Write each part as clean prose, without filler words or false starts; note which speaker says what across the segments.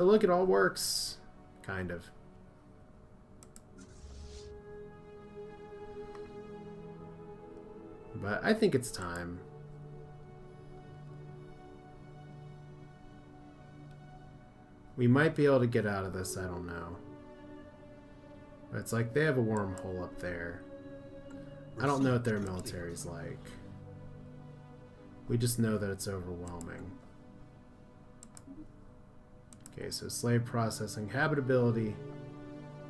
Speaker 1: But look, it all works. Kind of. But I think it's time. We might be able to get out of this, I don't know. But it's like they have a wormhole up there. I don't know what their military's like. We just know that it's overwhelming. Okay, so slave processing, habitability,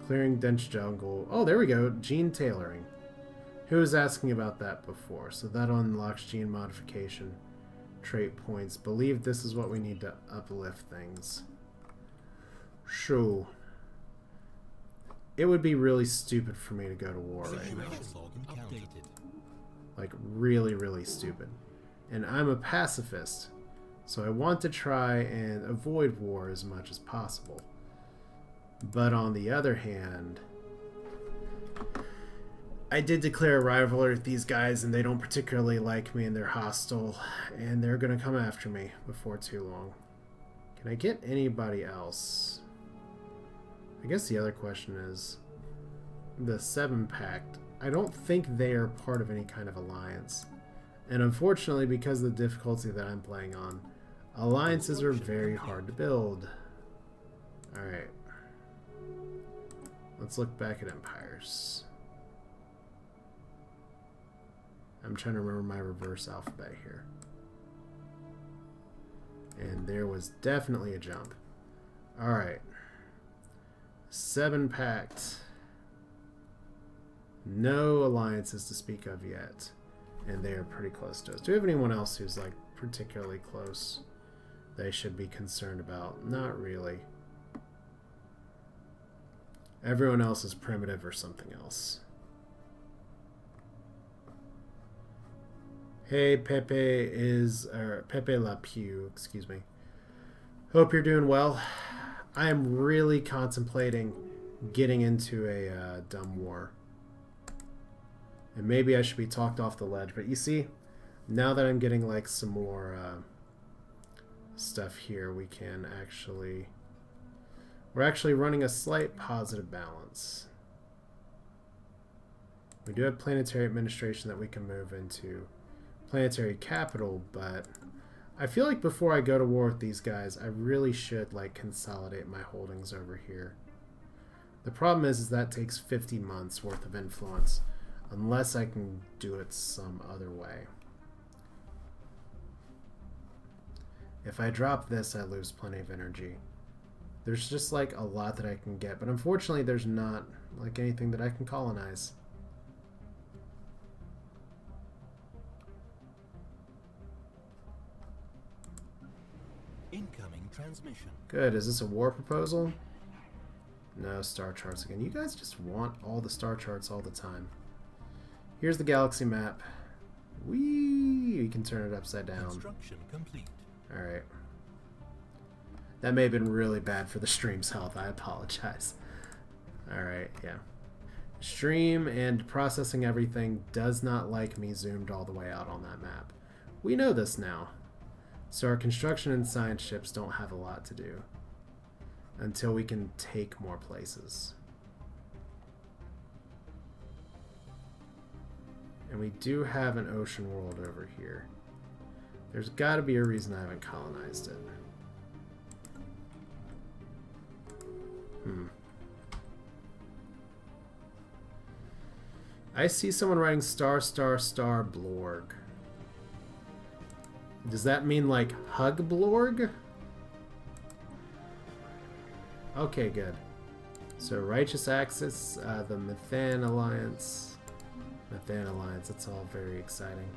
Speaker 1: clearing dense jungle. Oh, there we go. Gene tailoring. Who was asking about that before? So that unlocks gene modification, trait points. Believe this is what we need to uplift things. Sure. It would be really stupid for me to go to war right now. Like, really, really stupid. And I'm a pacifist, so I want to try and avoid war as much as possible. But on the other hand, I did declare a rivalry with these guys, and they don't particularly like me, and they're hostile, and they're going to come after me before too long. Can I get anybody else? I guess the other question is the 7 Pact. I don't think they are part of any kind of alliance. And unfortunately, because of the difficulty that I'm playing on, alliances are very hard to build. Alright. Let's look back at empires. I'm trying to remember my reverse alphabet here. And there was definitely a jump. Alright. 7 Pact. No alliances to speak of yet. And they are pretty close to us. Do we have anyone else who's like particularly close they should be concerned about? Not really. Everyone else is primitive or something else. Hey, Pepe La Pew, excuse me. Hope you're doing well. I am really contemplating getting into a dumb war. And maybe I should be talked off the ledge. But you see, now that I'm getting like some more stuff here, we can actually... We're actually running a slight positive balance. We do have planetary administration that we can move into planetary capital, but I feel like before I go to war with these guys, I really should like consolidate my holdings over here. The problem is that takes 50 months worth of influence, unless I can do it some other way. If I drop this, I lose plenty of energy. There's just like a lot that I can get, but unfortunately there's not like anything that I can colonize.
Speaker 2: Incoming transmission.
Speaker 1: Good. Is this a war proposal? No, star charts again. You guys just want all the star charts all the time. Here's the galaxy map. Whee! You can turn it upside down.
Speaker 2: Construction complete.
Speaker 1: Alright. That may have been really bad for the stream's health. I apologize. Alright, yeah. Stream and processing everything does not like me zoomed all the way out on that map. We know this now. So our construction and science ships don't have a lot to do until we can take more places. And we do have an ocean world over here. There's got to be a reason I haven't colonized it. I see someone writing star star star Blorg. Does that mean like hug Blorg? Okay, good. So Righteous Axis, the Methan Alliance. Methan Alliance, it's all very exciting.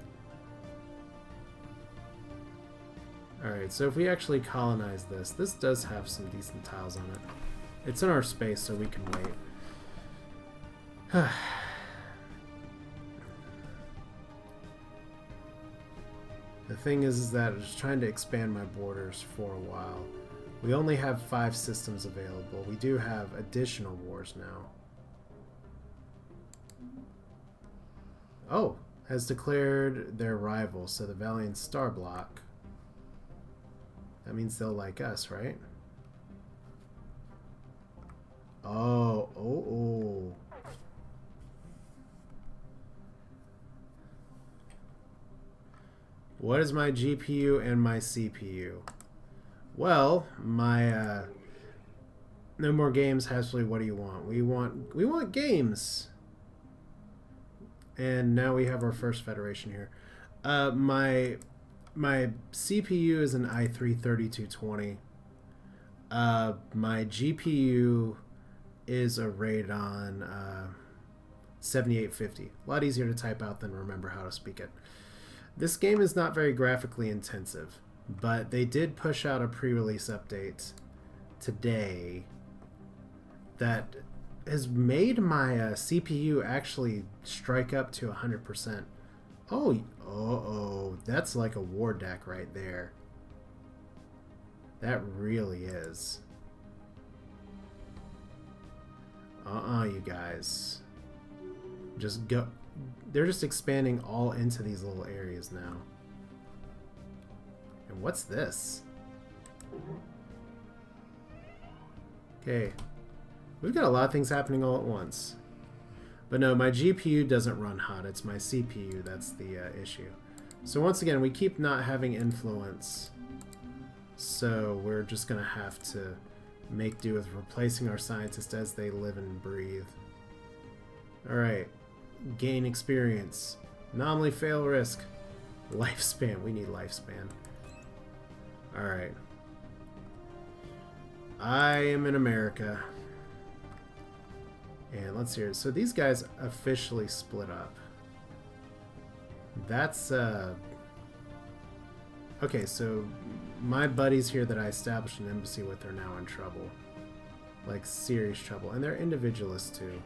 Speaker 1: Alright, so if we actually colonize this, this does have some decent tiles on it. It's in our space, so we can wait. The thing is that I was trying to expand my borders for a while. We only have 5 systems available. We do have additional wars now. Oh, has declared their rival, so the Valiant Star Block. That means they'll like us, right? is my GPU and my CPU? Well, my no more games. Hashley, what do you want? We want games. And now we have our first Federation here. My CPU is an i3 3220. My GPU is a Radeon 7850. A lot easier to type out than remember how to speak it. This game is not very graphically intensive, but they did push out a pre-release update today that has made my CPU actually strike up to 100%. Oh, that's like a war deck right there. That really is. You guys. Just go. They're just expanding all into these little areas now. And what's this? Okay. We've got a lot of things happening all at once. But no, my GPU doesn't run hot. It's my CPU that's the issue. So once again, we keep not having influence. So we're just going to have to make do with replacing our scientists as they live and breathe. Alright. Gain experience. Anomaly, fail, risk. Lifespan. We need lifespan. Alright. I am in America. And let's hear it. So these guys officially split up. That's, okay, so my buddies here that I established an embassy with are now in trouble. Like, serious trouble. And they're individualists, too.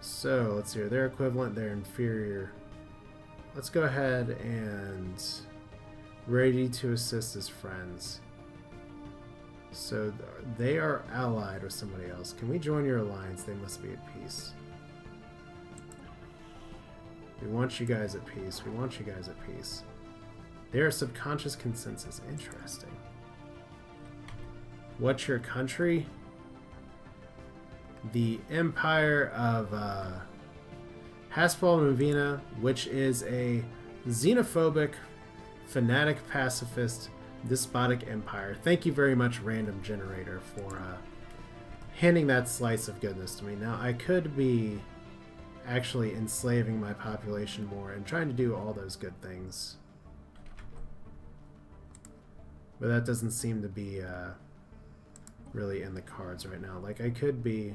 Speaker 1: So, let's hear. They're equivalent, they're inferior. Let's go ahead and ready to assist as friends. So, they are allied with somebody else. Can we join your alliance? They must be at peace. We want you guys at peace. We want you guys at peace. Their subconscious consensus. Interesting. What's your country? The Empire of Haspel Movina, which is a xenophobic, fanatic pacifist, despotic empire. Thank you very much, Random Generator, for handing that slice of goodness to me. Now, I could be actually enslaving my population more and trying to do all those good things. But that doesn't seem to be really in the cards right now. Like, I could be...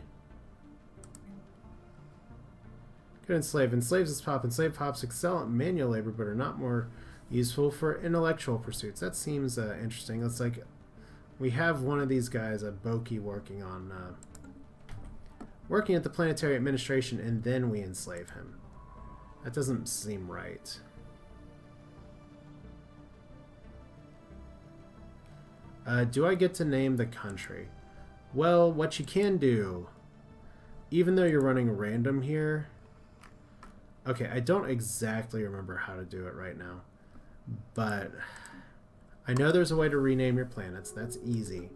Speaker 1: Could enslave. Enslaves is pop. Enslaved pops excel at manual labor, but are not more useful for intellectual pursuits. That seems interesting. It's like we have one of these guys, a Boki, working on working at the planetary administration, and then we enslave him. That doesn't seem right. Do I get to name the country? Well, what you can do, even though you're running random here... Okay, I don't exactly remember how to do it right now, but I know there's a way to rename your planets. That's easy.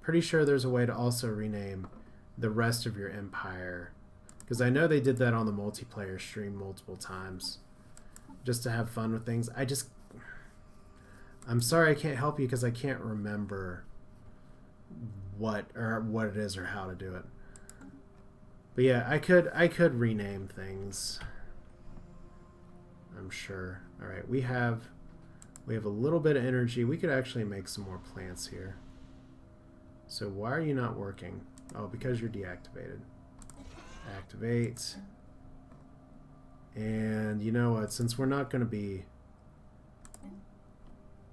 Speaker 1: Pretty sure there's a way to also rename the rest of your empire, because I know they did that on the multiplayer stream multiple times, just to have fun with things. I'm sorry I can't help you because I can't remember what it is or how to do it. But yeah, I could rename things. I'm sure. All right, we have a little bit of energy. We could actually make some more plants here. So why are you not working? Oh, because you're deactivated. Activate. And you know what? Since we're not going to be...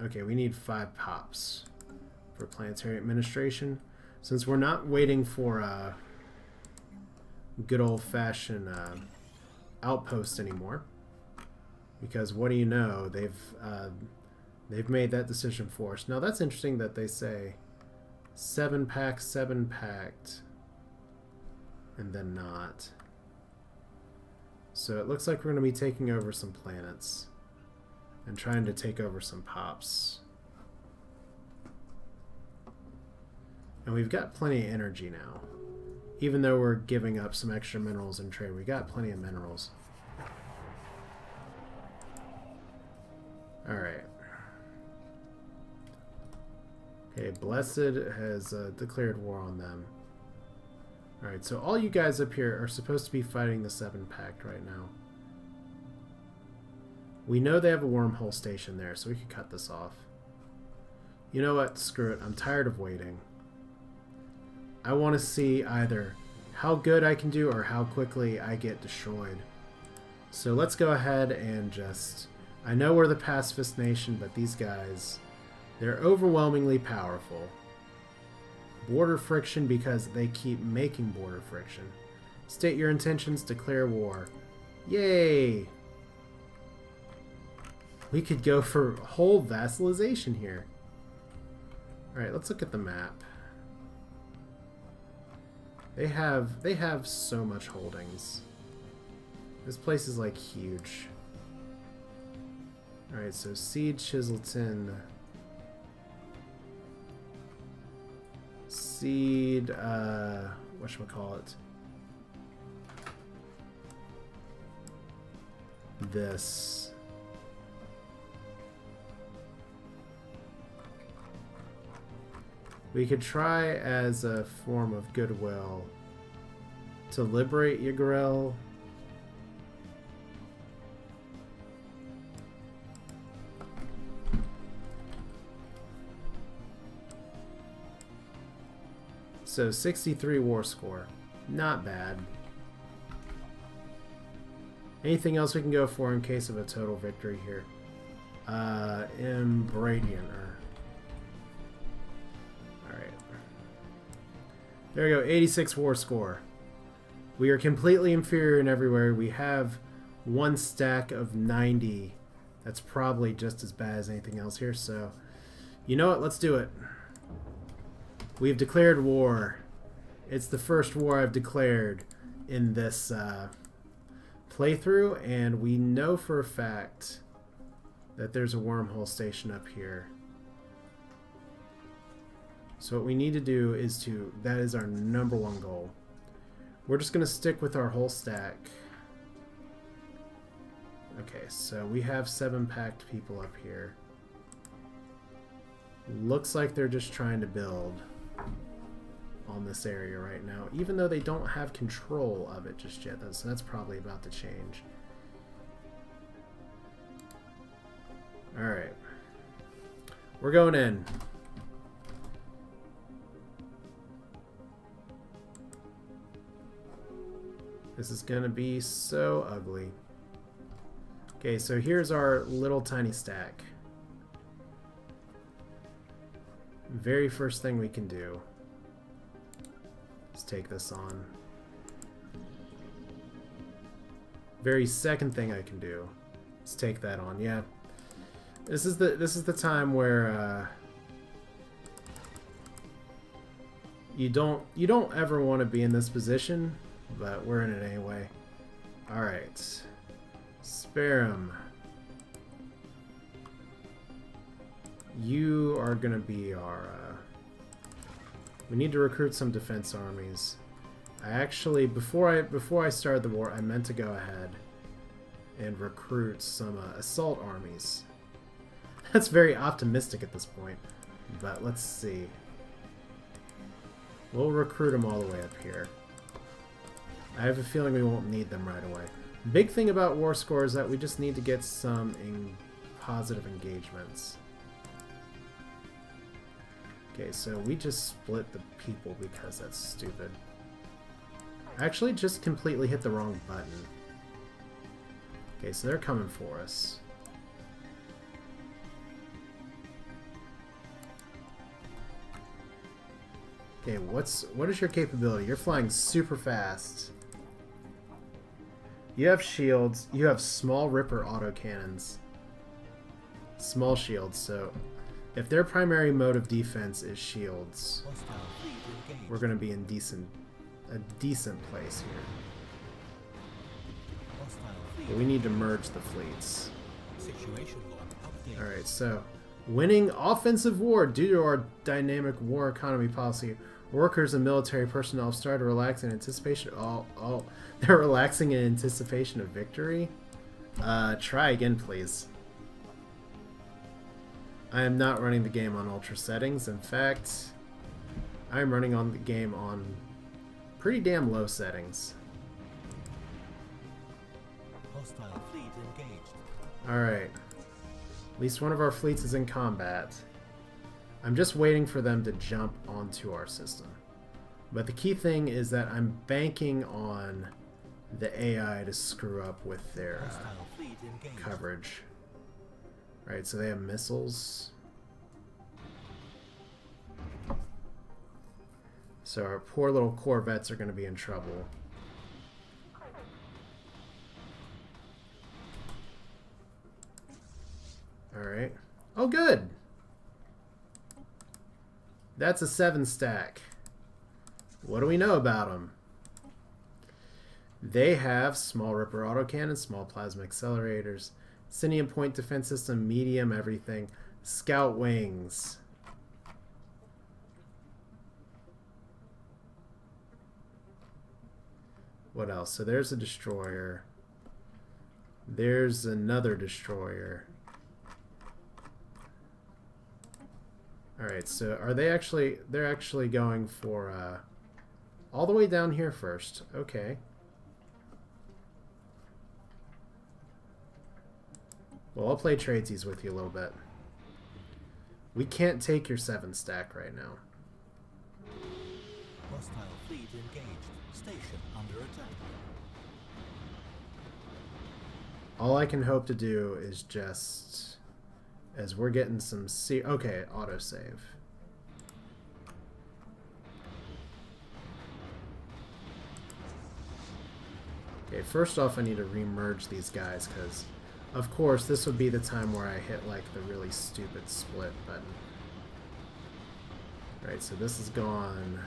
Speaker 1: Okay, we need 5 pops for planetary administration. Since we're not waiting for a good old-fashioned outpost anymore, because what do you know? They've made that decision for us. Now that's interesting that they say 7 packed, and then not. So it looks like we're going to be taking over some planets and trying to take over some pops. And we've got plenty of energy now. Even though we're giving up some extra minerals in trade, we got plenty of minerals. Alright. Okay, Blessed has declared war on them. Alright, so all you guys up here are supposed to be fighting the 7 Pact right now. We know they have a wormhole station there, so we could cut this off. You know what? Screw it. I'm tired of waiting. I want to see either how good I can do or how quickly I get destroyed. So let's go ahead and just... I know we're the pacifist nation, but these guys, they're overwhelmingly powerful. Border friction because they keep making border friction. State your intentions, declare war. Yay! We could go for whole vassalization here. Alright, let's look at the map. They have so much holdings. This place is like huge. Alright, so Siege Chiselton. Seed, whatchamacallit? This. We could try as a form of goodwill to liberate Yggdrasil. So 63 war score. Not bad. Anything else we can go for in case of a total victory here? Imbradian. Alright. There we go, 86 war score. We are completely inferior in everywhere. We have one stack of 90. That's probably just as bad as anything else here, so... You know what? Let's do it. We've declared war. It's the first war I've declared in this playthrough, and we know for a fact that there's a wormhole station up here. So what we need to do is that is our #1 goal. We're just going to stick with our whole stack. Okay, so we have 7 packed people up here. Looks like they're just trying to build on this area right now, even though they don't have control of it just yet. So that's probably about to change. Alright. We're going in. This is gonna be so ugly. Okay, so here's our little tiny stack. Very first thing we can do is take this on. Very second thing I can do is take that on. Yeah, this is the time where you don't ever want to be in this position, but we're in it anyway. All right, spare him. You are gonna be our... we need to recruit some defense armies. I actually, before I started the war, I meant to go ahead and recruit some assault armies. That's very optimistic at this point, but let's see. We'll recruit them all the way up here. I have a feeling we won't need them right away. Big thing about war score is that we just need to get some positive engagements. Okay, so we just split the people because that's stupid. I actually just completely hit the wrong button. Okay, so they're coming for us. Okay, what is your capability? You're flying super fast. You have shields. You have small ripper autocannons. Small shields, so if their primary mode of defense is shields, we're going to be in a decent place here. But we need to merge the fleets. Alright, so winning offensive war due to our dynamic war economy policy. Workers and military personnel have started to relax in anticipation. Oh, they're relaxing in anticipation of victory? Try again, please. I am not running the game on ultra settings. In fact, I'm running on the game on pretty damn low settings.
Speaker 2: Hostile fleet engaged.
Speaker 1: Alright. At least one of our fleets is in combat. I'm just waiting for them to jump onto our system. But the key thing is that I'm banking on the AI to screw up with their coverage. Right, so they have missiles. So our poor little corvettes are going to be in trouble. Alright. Oh, good! That's a 7 stack. What do we know about them? They have small Ripper autocannon, small plasma accelerators, Sinian point defense system, medium everything, scout wings. What else? So there's a destroyer. There's another destroyer. Alright, so are they actually... They're actually going for... all the way down here first. Okay. Well, I'll play tradesies with you a little bit. We can't take your 7 stack right now.
Speaker 2: Hostile fleet engaged. Station under attack.
Speaker 1: All I can hope to do is just... As we're getting some... Okay, autosave. Okay, first off I need to remerge these guys, because... Of course, this would be the time where I hit, like, the really stupid split button. Right, so this is gone.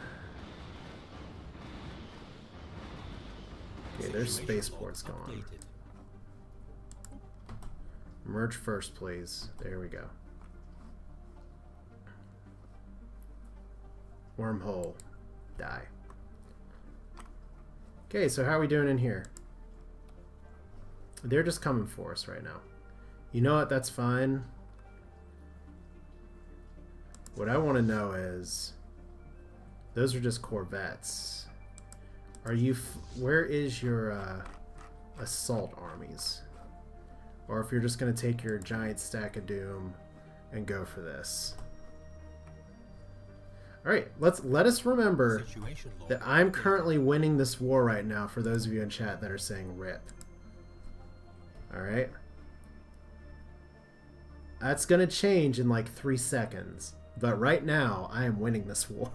Speaker 1: Okay, their spaceport's gone. Merge first, please. There we go. Wormhole. Die. Okay, so how are we doing in here? They're just coming for us right now. You know what? That's fine. What I want to know is... Those are just corvettes. Are you... Where is your assault armies? Or if you're just going to take your giant stack of doom and go for this. Alright, let us remember that I'm currently winning this war right now, for those of you in chat that are saying RIP. Alright? That's gonna change in like 3 seconds. But right now, I am winning this war.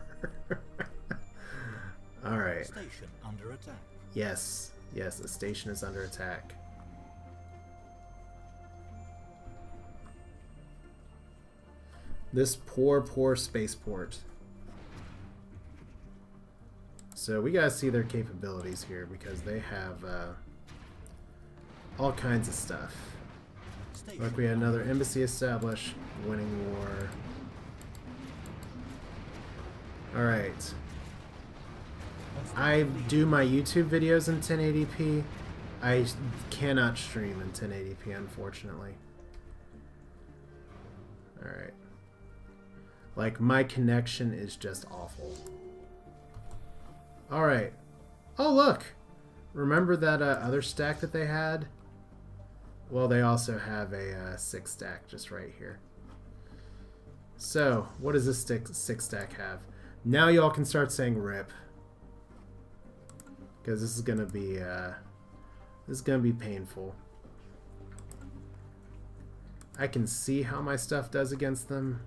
Speaker 1: Alright.
Speaker 2: Station under attack.
Speaker 1: Yes. Yes, the station is under attack. This poor, poor spaceport. So we gotta see their capabilities here, because they have all kinds of stuff. Look, we had another embassy established, winning war. Alright. I do my YouTube videos in 1080p. I cannot stream in 1080p, unfortunately. Alright. Like, my connection is just awful. Alright. Oh, look! Remember that other stack that they had? Well, they also have a 6 stack just right here. So, what does this 6 stack have? Now y'all can start saying RIP. Because this is gonna be painful. I can see how my stuff does against them.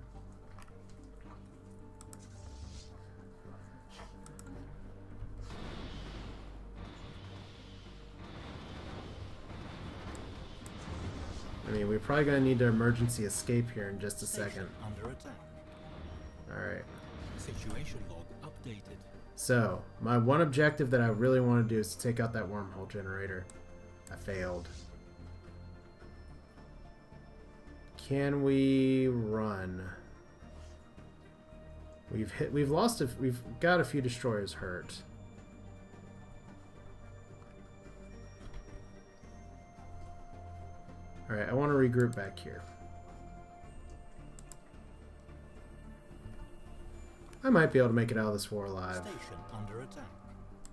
Speaker 1: I mean, we're probably going to need to emergency escape here in just a second.
Speaker 2: Under attack.
Speaker 1: Alright.
Speaker 2: Situation log updated.
Speaker 1: So, my one objective that I really want to do is to take out that wormhole generator. I failed. Can we run? We've got a few destroyers hurt. Alright, I want to regroup back here. I might be able to make it out of this war alive.
Speaker 2: Station under attack.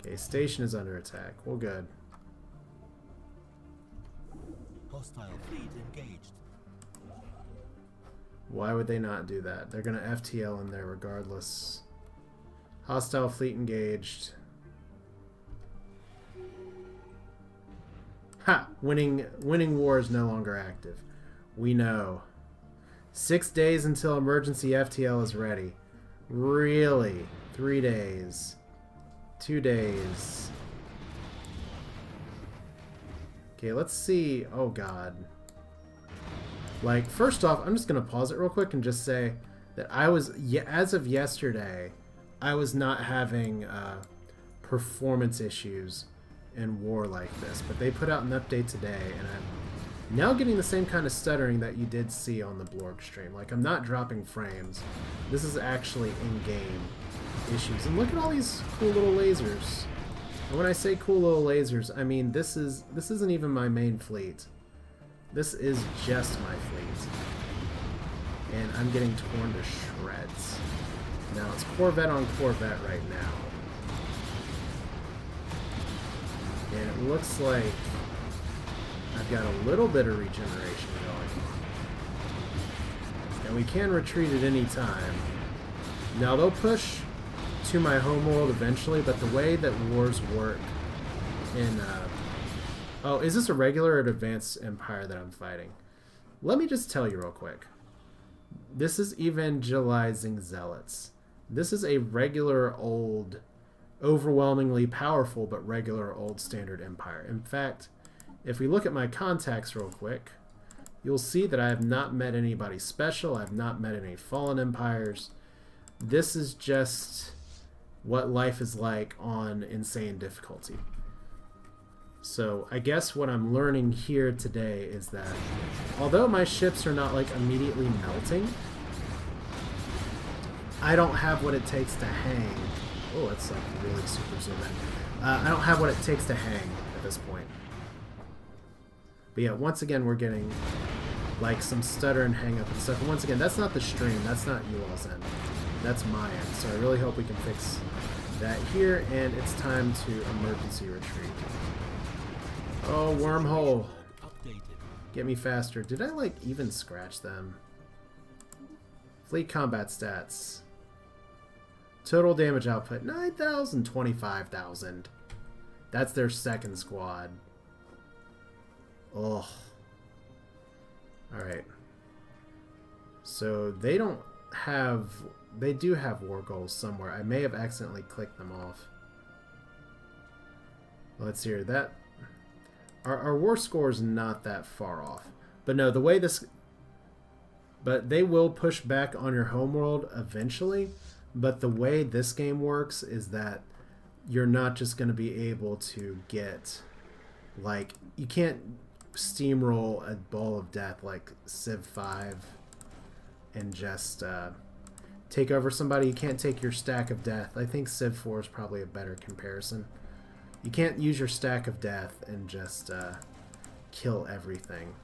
Speaker 1: Okay, station is under attack. Well, good.
Speaker 2: Hostile fleet engaged.
Speaker 1: Why would they not do that? They're going to FTL in there regardless. Hostile fleet engaged. Ha! Winning war is no longer active. We know. 6 days until emergency FTL is ready. Really? 3 days. 2 days. Okay, let's see. Oh, God. Like, first off, I'm just going to pause it real quick and just say that as of yesterday, I was not having performance issues in war like this. But they put out an update today, and I'm now getting the same kind of stuttering that you did see on the Blorg stream. Like, I'm not dropping frames. This is actually in-game issues. And look at all these cool little lasers. And when I say cool little lasers, I mean this isn't even my main fleet. This is just my fleet. And I'm getting torn to shreds. Now it's Corvette on Corvette right now. And it looks like I've got a little bit of regeneration going. And we can retreat at any time. Now they'll push to my homeworld eventually, but the way that wars work in oh, is this a regular or an advanced empire that I'm fighting? Let me just tell you real quick. This is evangelizing zealots. This is a regular old, overwhelmingly powerful but regular old standard empire. In fact, if we look at my contacts real quick, you'll see that I have not met anybody special. I have not met any fallen empires. This is just what life is like on insane difficulty. So I guess what I'm learning here today is that although my ships are not like immediately melting, I don't have what it takes to hang. Oh, it's like really super zoom in. I don't have what it takes to hang at this point. But yeah, once again we're getting like some stutter and hang up and stuff. And once again, that's not the stream, that's not you all's end. That's my end. So I really hope we can fix that here, and it's time to emergency retreat. Oh, Wormhole. Get me faster. Did I, like, even scratch them? Fleet combat stats. Total damage output, 9,000, 25,000. That's their second squad. Ugh. Alright. So, they don't have... They do have war goals somewhere. I may have accidentally clicked them off. Let's see here. That... Our war score is not that far off. But no, the way this... But they will push back on your homeworld eventually. But the way this game works is that you're not just going to be able to get... Like, you can't steamroll a ball of death like Civ 5 and just take over somebody. You can't take your stack of death. I think Civ 4 is probably a better comparison. You can't use your stack of death and just kill everything.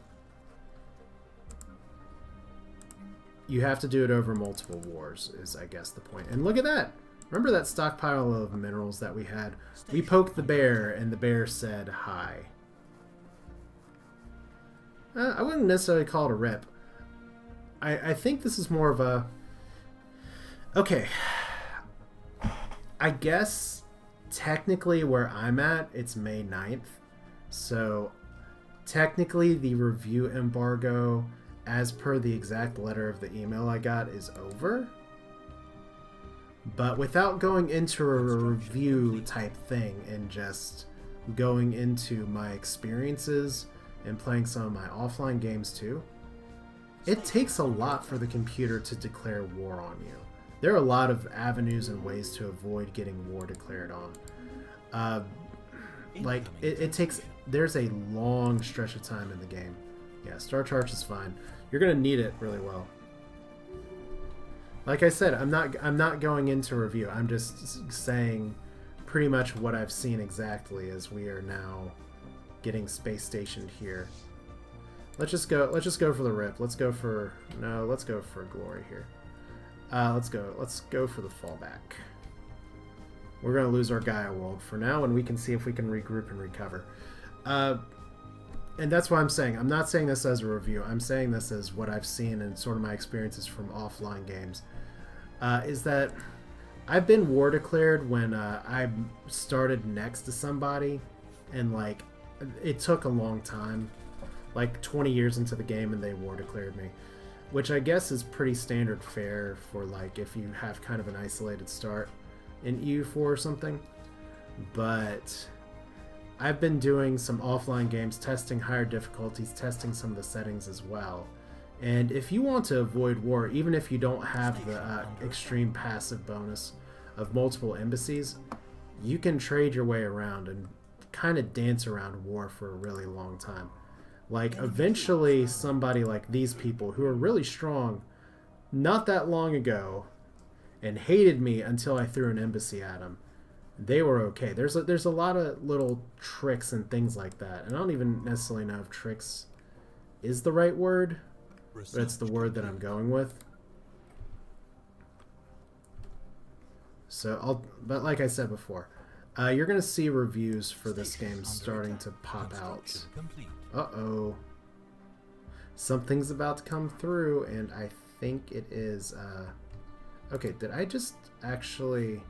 Speaker 1: You have to do it over multiple wars, is I guess the point. And look at that! Remember that stockpile of minerals that we had? We poked the bear, and the bear said hi. I wouldn't necessarily call it a rip. I think this is more of a... Okay. I guess... Technically, where I'm at, it's May 9th. So, technically, the review embargo, as per the exact letter of the email I got, is over. But without going into a review type thing and just going into my experiences and playing some of my offline games too, it takes a lot for the computer to declare war on you. There are a lot of avenues and ways to avoid getting war declared on. Like, it takes... There's a long stretch of time in the game. Yeah, Star Charge is fine. You're going to need it really well. Like I said, I'm not going into review. I'm just saying pretty much what I've seen exactly as we are now getting space stationed here. Let's just go for the rip. Let's go for glory here. Let's go. Let's go for the fallback. We're going to lose our Gaia world for now, and we can see if we can regroup and recover. And that's what I'm saying. I'm not saying this as a review. I'm saying this as what I've seen and sort of my experiences from offline games. Is that I've been war declared when I started next to somebody, and like it took a long time, like 20 years into the game, and they war declared me, which I guess is pretty standard fare for like if you have kind of an isolated start in EU4 or something. But I've been doing some offline games, testing higher difficulties, testing some of the settings as well. And if you want to avoid war, even if you don't have the extreme passive bonus of multiple embassies, you can trade your way around and kind of dance around war for a really long time. Like, eventually somebody like these people who are really strong not that long ago and hated me until I threw an embassy at them, they were okay. There's a lot of little tricks and things like that. And I don't even necessarily know if tricks is the right word, but it's the word that I'm going with. So but like I said before, you're going to see reviews for this game starting to pop out. Uh-oh. Something's about to come through, and I think it is, okay, did I just actually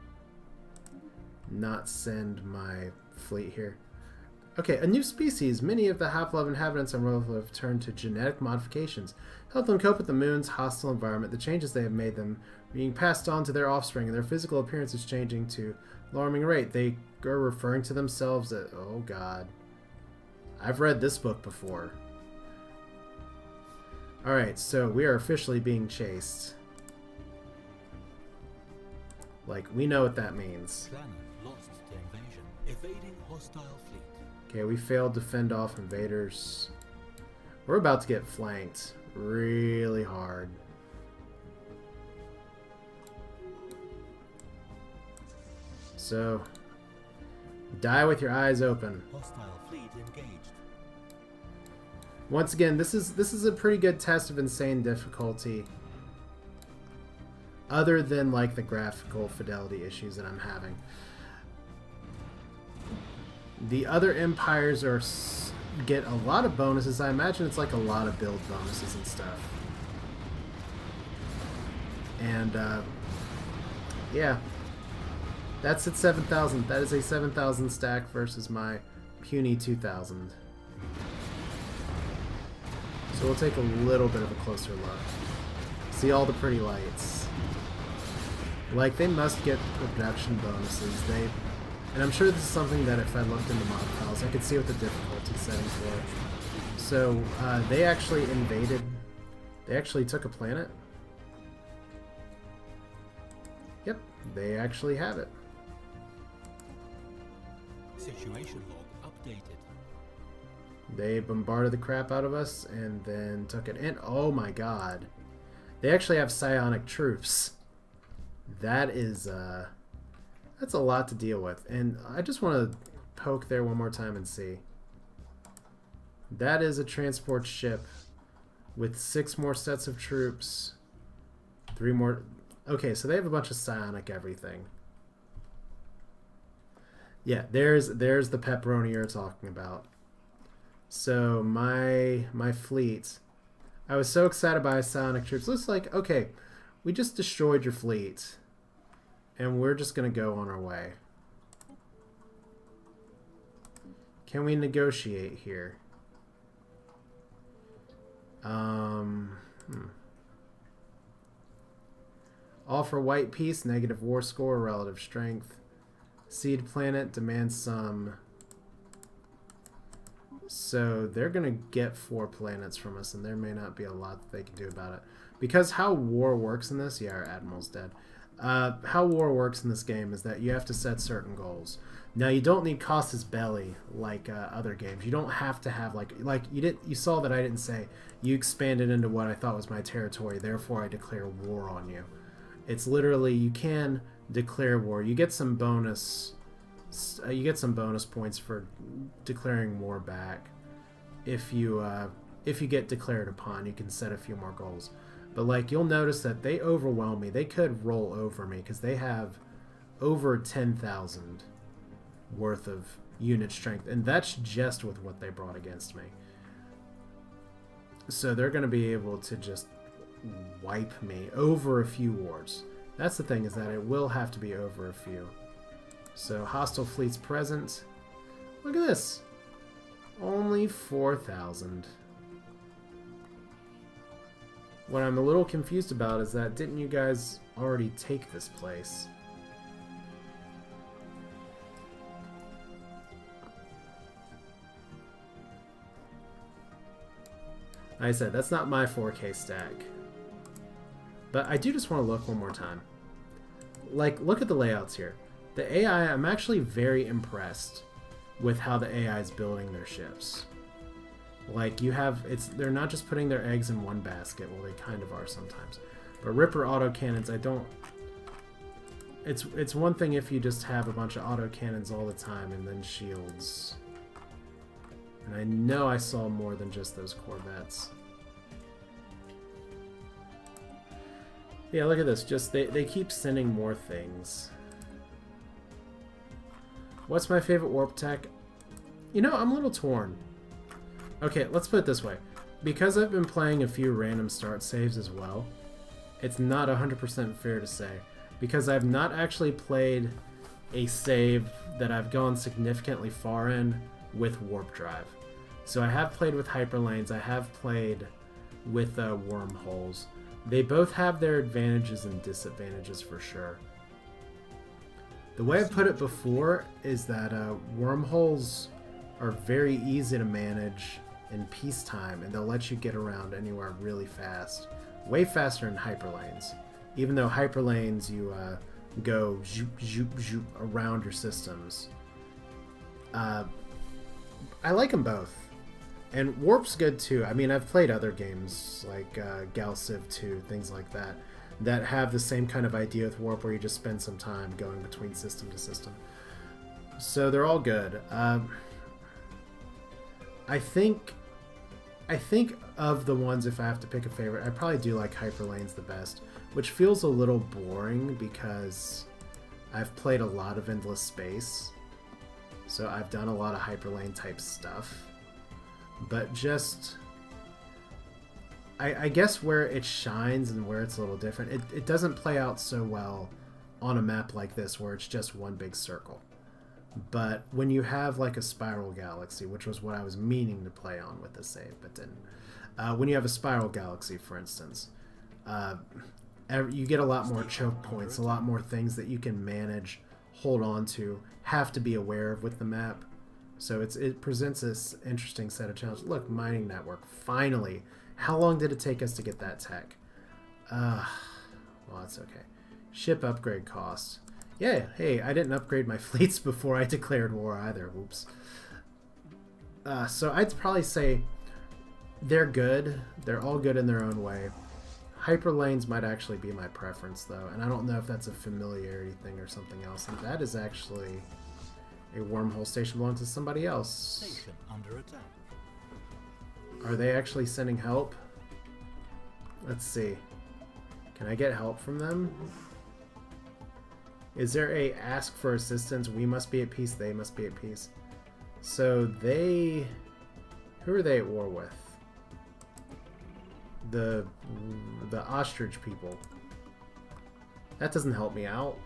Speaker 1: not send my fleet here? Okay, a new species. Many of the half-life inhabitants on Wormhole have turned to genetic modifications. Help them cope with the moon's hostile environment. The changes they have made them being passed on to their offspring, and their physical appearance is changing to alarming rate. They are referring to themselves as... Oh, God. I've read this book before. Alright, so we are officially being chased. Like, we know what that means.
Speaker 2: Planet lost to invasion. Evading hostile fleet.
Speaker 1: Okay, we failed to fend off invaders. We're about to get flanked really hard. So, die with your eyes open.
Speaker 2: Hostile fleet engaged.
Speaker 1: Once again, this is a pretty good test of insane difficulty. Other than like the graphical fidelity issues that I'm having. The other empires get a lot of bonuses. I imagine it's like a lot of build bonuses and stuff. And yeah, that's at 7,000. That is a 7,000 stack versus my puny 2,000. So we'll take a little bit of a closer look. See all the pretty lights. Like, they must get production bonuses. And I'm sure this is something that if I looked into mod files, I could see what the difficulty settings were. So, they actually invaded... They actually took a planet. Yep, they actually have it.
Speaker 2: Situation log updated.
Speaker 1: They bombarded the crap out of us and then took it. And, oh my god. They actually have psionic troops. That is, that's a lot to deal with. And I just want to poke there one more time and see. That is a transport ship with 6 more sets of troops. 3 more... Okay, so they have a bunch of psionic everything. Yeah, there's the pepperoni you're talking about. So my fleet... I was so excited by psionic troops. It looks like, okay, we just destroyed your fleet. And we're just going to go on our way. Can we negotiate here? Offer white peace, negative war score, relative strength. Seed planet demands some. So they're going to get 4 planets from us, and there may not be a lot that they can do about it. Because how war works in this... Yeah, our admiral's dead. How war works in this game is that you have to set certain goals. Now, you don't need casus belli like other games. You don't have to have like you saw that I didn't say you expanded into what I thought was my territory, therefore I declare war on you. It's literally you can declare war. You get some bonus points for declaring war back. If you get declared upon, you can set a few more goals. But like, you'll notice that they overwhelm me. They could roll over me because they have over 10,000 worth of unit strength, and that's just with what they brought against me. So they're going to be able to just wipe me over a few wars. That's the thing, is that it will have to be over a few. So hostile fleets present. Look at this. Only 4,000. What I'm a little confused about is that didn't you guys already take this place? Like I said, that's not my 4K stack. But I do just want to look one more time. Like, look at the layouts here. The AI, I'm actually very impressed with how the AI is building their ships. Like, you have, they're not just putting their eggs in one basket. Well, they kind of are sometimes. But Ripper autocannons, I don't... It's one thing if you just have a bunch of autocannons all the time and then shields. And I know I saw more than just those Corvettes. Yeah, look at this. Just, they keep sending more things. What's my favorite warp tech? You know, I'm a little torn. Okay, let's put it this way. Because I've been playing a few random start saves as well, it's not 100% fair to say. Because I've not actually played a save that I've gone significantly far in with warp drive. So I have played with hyperlanes, I have played with wormholes. They both have their advantages and disadvantages for sure. The way I've put it before is that wormholes are very easy to manage in peacetime, and they'll let you get around anywhere really fast. Way faster than hyperlanes. Even though hyperlanes, you go zoop, zoop, zoop around your systems. I like them both. And Warp's good too. I mean, I've played other games like Gal Civ 2, things like that, that have the same kind of idea with Warp where you just spend some time going between system to system. So they're all good. I think of the ones, if I have to pick a favorite, I probably do like Hyperlanes the best, which feels a little boring because I've played a lot of Endless Space. So I've done a lot of Hyperlane type stuff. But just, I guess where it shines and where it's a little different, it doesn't play out so well on a map like this where it's just one big circle. But when you have like a spiral galaxy, which was what I was meaning to play on with this save, but didn't. When you have a spiral galaxy, for instance, you get a lot more choke points, a lot more things that you can manage, hold on to, have to be aware of with the map. So it presents this interesting set of challenges. Look, mining network, finally. How long did it take us to get that tech? Well, that's okay. Ship upgrade cost. Yeah, hey, I didn't upgrade my fleets before I declared war either. Whoops. So I'd probably say they're good. They're all good in their own way. Hyperlanes might actually be my preference, though. And I don't know if that's a familiarity thing or something else. And that is actually... a wormhole station belongs to somebody else.
Speaker 2: Station under attack.
Speaker 1: Are they actually sending help? Let's see. Can I get help from them? Is there a ask for assistance? We must be at peace. They must be at peace. So they... who are they at war with? The ostrich people. That doesn't help me out.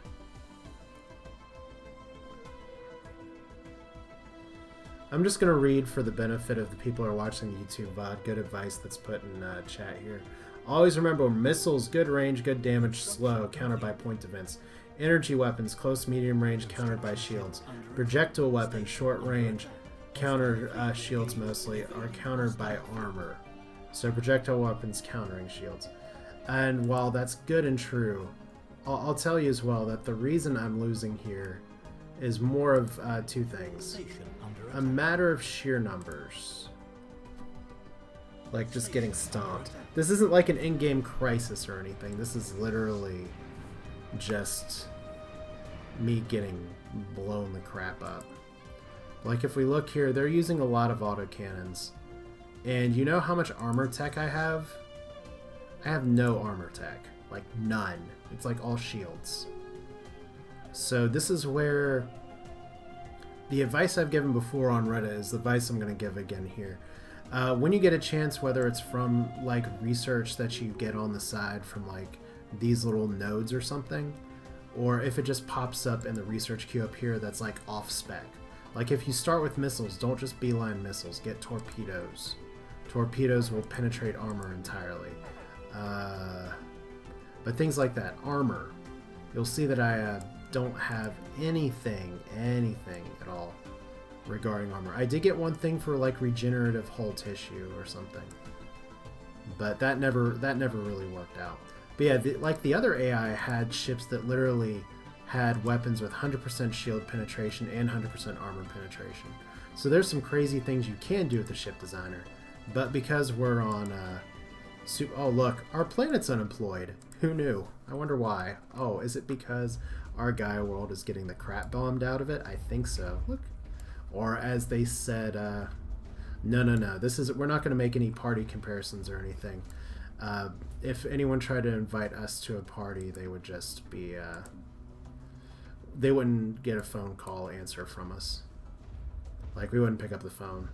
Speaker 1: I'm just going to read for the benefit of the people who are watching the YouTube VOD. Good advice that's put in chat here. Always remember, missiles, good range, good damage, slow, countered by point defense. Energy weapons, close, medium range, countered by shields. Projectile weapons, short range, counter shields mostly, are countered by armor. So projectile weapons countering shields. And while that's good and true, I'll tell you as well that the reason I'm losing here is more of two things. A matter of sheer numbers. Like just getting stomped. This isn't like an in-game crisis or anything. This is literally just me getting blown the crap up. Like if we look here, they're using a lot of autocannons. And you know how much armor tech I have? I have no armor tech. Like, none. It's like all shields. So this is where the advice I've given before on Reddit is the advice I'm going to give again here. When you get a chance, whether it's from like research that you get on the side from like these little nodes or something, or if it just pops up in the research queue up here that's like off spec. Like if you start with missiles, don't just beeline missiles, get torpedoes. Torpedoes will penetrate armor entirely. But things like that, armor, you'll see that I don't have anything at all regarding armor. I did get one thing for like regenerative hull tissue or something, but that never really worked out. But yeah, like the other AI had ships that literally had weapons with 100% shield penetration and 100% armor penetration. So there's some crazy things you can do with the ship designer, but because we're on oh look, our planet's unemployed. Who knew? I wonder why. Oh, is it because our Gaia world is getting the crap bombed out of it? I think so. Look. Or as they said, no. We're not going to make any party comparisons or anything. If anyone tried to invite us to a party, they would just be, they wouldn't get a phone call answer from us. Like, we wouldn't pick up the phone.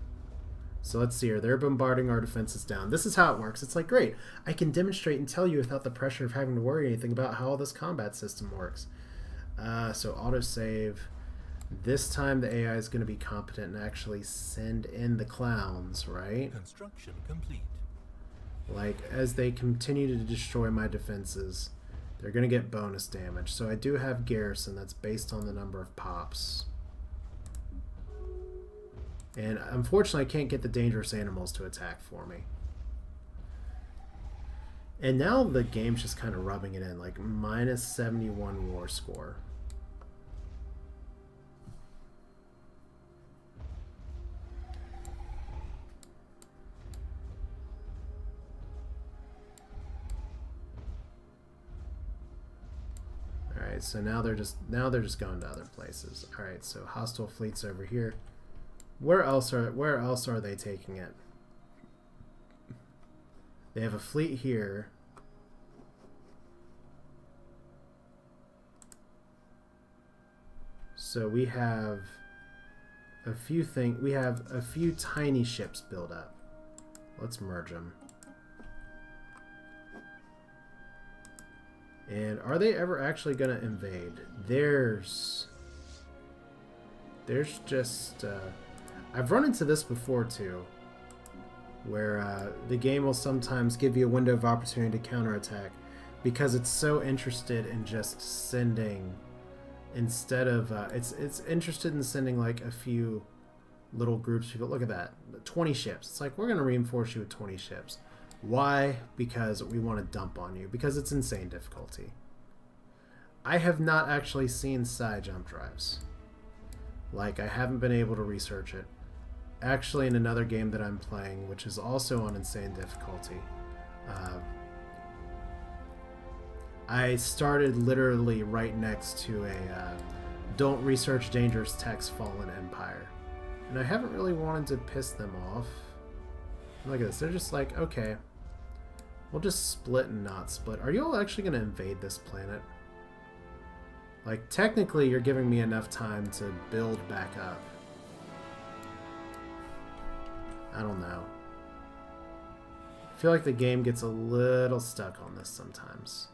Speaker 1: So let's see here. They're bombarding our defenses down. This is how it works. It's like, great. I can demonstrate and tell you without the pressure of having to worry anything about how all this combat system works. So autosave. This time the AI is going to be competent and actually send in the clowns, right?
Speaker 2: Construction complete.
Speaker 1: Like, as they continue to destroy my defenses, they're going to get bonus damage. So I do have garrison that's based on the number of pops. And unfortunately, I can't get the dangerous animals to attack for me. And now the game's just kind of rubbing it in, like minus 71 war score. Alright, so now they're just going to other places. Alright, so hostile fleets over here. Where else are they taking it? They have a fleet here. So we have a few tiny ships build up. Let's merge them. And are they ever actually going to invade? There's just I've run into this before too, where the game will sometimes give you a window of opportunity to counterattack because it's so interested in just sending, instead of it's interested in sending like a few little groups of people. Look at that, 20 ships. It's like, we're going to reinforce you with 20 ships. Why? Because we want to dump on you, because it's insane difficulty. I have not actually seen psi jump drives. Like, I haven't been able to research it. Actually, in another game that I'm playing, which is also on insane difficulty, I started literally right next to a don't research dangerous techs fallen empire. And I haven't really wanted to piss them off. Look at this. They're just like, okay, we'll just split and not split. Are you all actually going to invade this planet? Like, technically, you're giving me enough time to build back up. I don't know. I feel like the game gets a little stuck on this sometimes.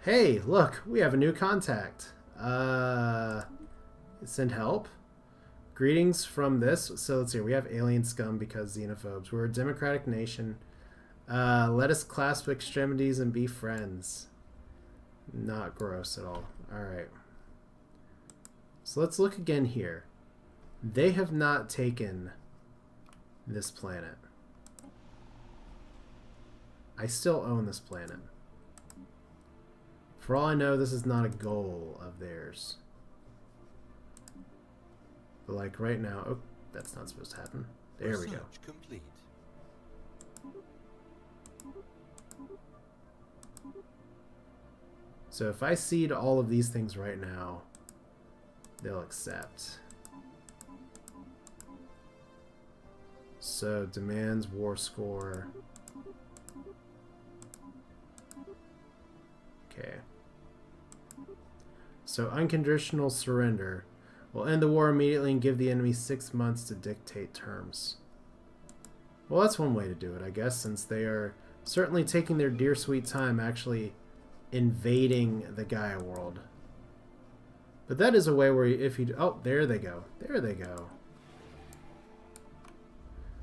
Speaker 1: Hey, look, we have a new contact. Send help. Greetings from this. So let's see. We have alien scum because xenophobes. We're a democratic nation. Let us clasp extremities and be friends. Not gross at all. Alright. So let's look again here. They have not taken this planet. I still own this planet. For all I know, this is not a goal of theirs. But like right now, oh, that's not supposed to happen. There we go.
Speaker 2: Complete.
Speaker 1: So if I cede all of these things right now, they'll accept. So, demands war score. Okay. So, unconditional surrender will end the war immediately and give the enemy 6 months to dictate terms. Well, that's one way to do it, I guess, since they are certainly taking their dear sweet time actually invading the Gaia world. But that is a way where if you... Oh, there they go. There they go.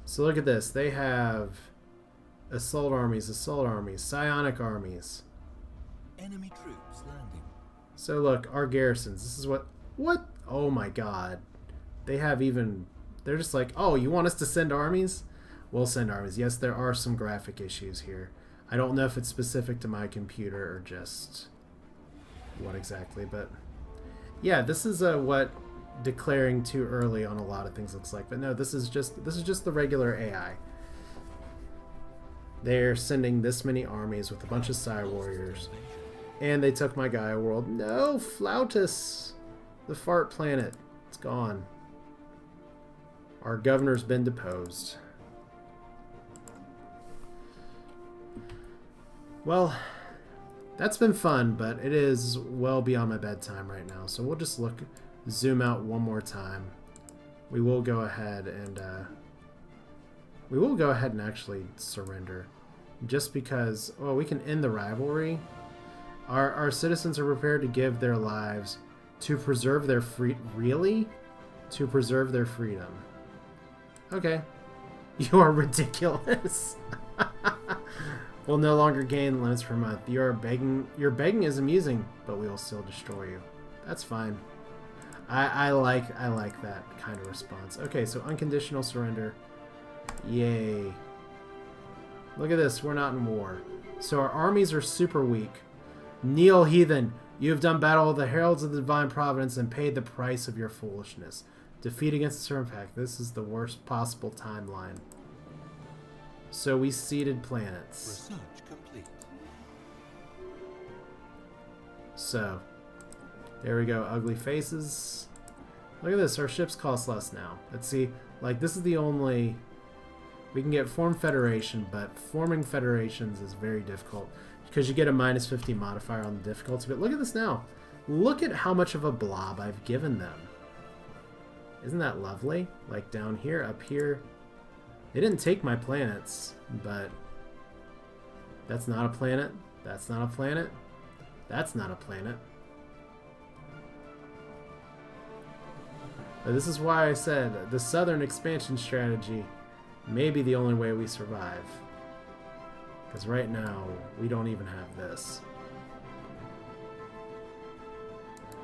Speaker 1: So look at this. They have assault armies, psionic armies.
Speaker 2: Enemy troops landing.
Speaker 1: So look, our garrisons. This is what... What? Oh my god. They have even... They're just like, oh, you want us to send armies? We'll send armies. Yes, there are some graphic issues here. I don't know if it's specific to my computer or just what exactly, but yeah, this is what declaring too early on a lot of things looks like. But no, this is just the regular AI. They're sending this many armies with a bunch of Psi warriors, and they took my Gaia world. No, Flautus, the fart planet, it's gone. Our governor's been deposed. Well, that's been fun, but it is well beyond my bedtime right now. So we'll just zoom out one more time. We will go ahead and actually surrender, just because. Well, we can end the rivalry. Our citizens are prepared to give their lives to preserve their to preserve their freedom. Okay, you are ridiculous. Will no longer gain limits per month. Your begging is amusing, but we will still destroy you. That's fine. I like that kind of response. Okay, so unconditional surrender. Yay. Look at this, we're not in war. So our armies are super weak. Kneel, heathen. You have done battle with the heralds of the divine providence and paid the price of your foolishness. Defeat against the Serpac. This is the worst possible timeline. So we seeded planets.
Speaker 2: Research complete.
Speaker 1: So, there we go. Ugly faces. Look at this. Our ships cost less now. Let's see. Like, this is the only... We can get form federation, but forming federations is very difficult because you get a minus 50 modifier on the difficulty. But look at this now. Look at how much of a blob I've given them. Isn't that lovely? Like down here, up here. They didn't take my planets, but that's not a planet. That's not a planet. That's not a planet. But this is why I said the southern expansion strategy may be the only way we survive. Because right now, we don't even have this.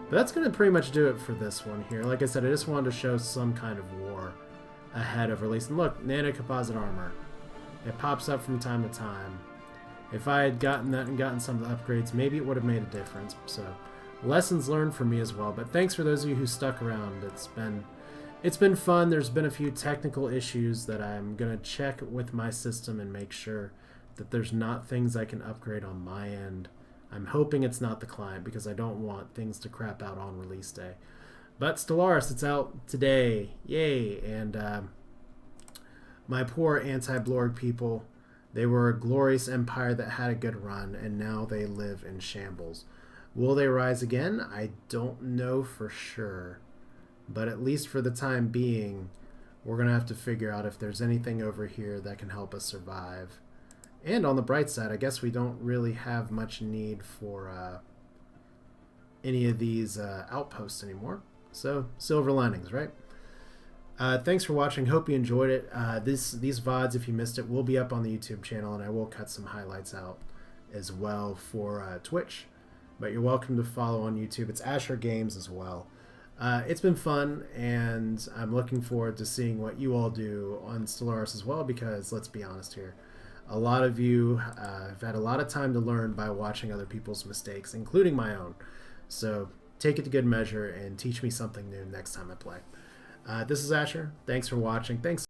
Speaker 1: But that's going to pretty much do it for this one here. Like I said, I just wanted to show some kind of war ahead of release. And look, nanocomposite armor. It pops up from time to time. If I had gotten that and gotten some of the upgrades, maybe it would have made a difference. So, lessons learned for me as well. But thanks for those of you who stuck around. It's been fun. There's been a few technical issues that I'm going to check with my system and make sure that there's not things I can upgrade on my end. I'm hoping it's not the client because I don't want things to crap out on release day. But Stellaris, it's out today. Yay! And my poor anti-Blorg people, they were a glorious empire that had a good run, and now they live in shambles. Will they rise again? I don't know for sure. But at least for the time being, we're going to have to figure out if there's anything over here that can help us survive. And on the bright side, I guess we don't really have much need for any of these outposts anymore. So, silver linings, right? Thanks for watching. Hope you enjoyed it. These VODs, if you missed it, will be up on the YouTube channel, and I will cut some highlights out as well for Twitch. But you're welcome to follow on YouTube. It's Asher Games as well. It's been fun, and I'm looking forward to seeing what you all do on Stellaris as well, because let's be honest here, a lot of you have had a lot of time to learn by watching other people's mistakes, including my own. So take it to good measure and teach me something new next time I play. This is Asher. Thanks for watching. Thanks.